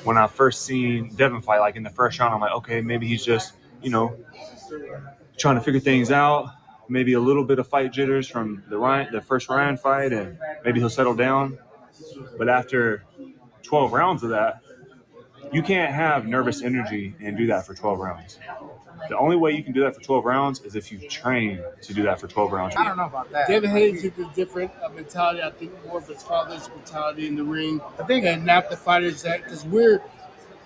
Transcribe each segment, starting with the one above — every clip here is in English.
when I first seen Devin fight, like in the first round, I'm like, okay, maybe he's just, trying to figure things out. Maybe a little bit of fight jitters from the first Ryan fight, and maybe he'll settle down. But after 12 rounds of that, you can't have nervous energy and do that for 12 rounds. The only way you can do that for 12 rounds is if you train to do that for 12 rounds. I don't know about that. David Hayes took a different mentality. I think more of his father's mentality in the ring. And not the fighters that, because we're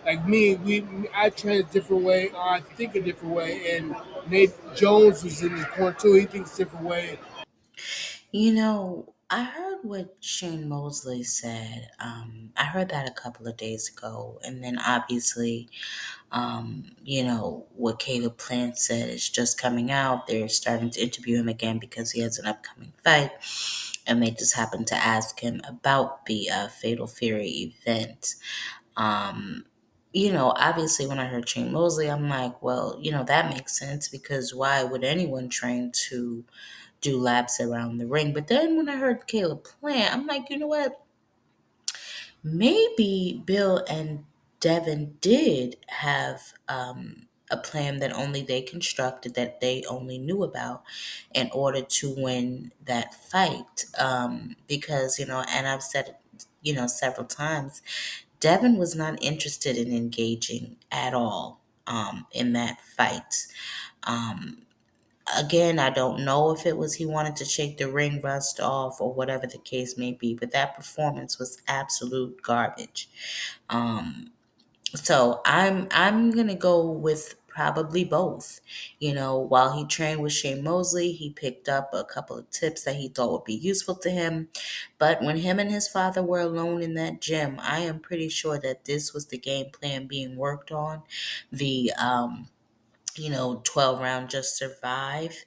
like me, I train a different way, or I think a different way. And Nate Jones was in his corner too. He thinks a different way. I heard what Shane Mosley said. I heard that a couple of days ago. And then obviously, what Caleb Plant said is just coming out. They're starting to interview him again because he has an upcoming fight. And they just happened to ask him about the Fatal Fury event. Obviously when I heard Shane Mosley, I'm like, well, that makes sense because why would anyone train to do laps around the ring? But then when I heard Caleb Plant, I'm like, you know what? Maybe Bill and Devin did have a plan that only they constructed, that they only knew about in order to win that fight. Because, and I've said it, several times, Devin was not interested in engaging at all in that fight. Um, Again, I don't know if it was he wanted to shake the ring rust off or whatever the case may be, but that performance was absolute garbage. Um, so I'm gonna go with probably both. While he trained with Shane Mosley, he picked up a couple of tips that he thought would be useful to him. But when him and his father were alone in that gym, I am pretty sure that this was the game plan being worked on. The 12 round just survive.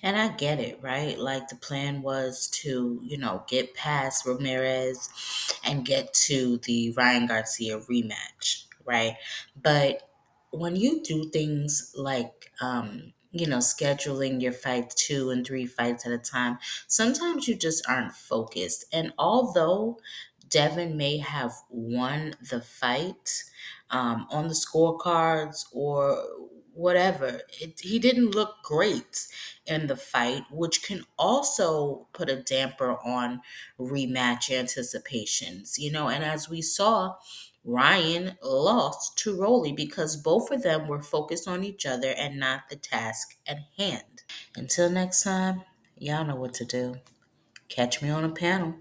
And I get it, right? Like the plan was to, get past Ramirez and get to the Ryan Garcia rematch, right? But when you do things like, scheduling your fight 2 and 3 fights at a time, sometimes you just aren't focused. And although Devin may have won the fight on the scorecards or whatever, he didn't look great in the fight, which can also put a damper on rematch anticipations, and as we saw, Ryan lost to Rolly because both of them were focused on each other and not the task at hand. Until next time, y'all know what to do. Catch me on a panel.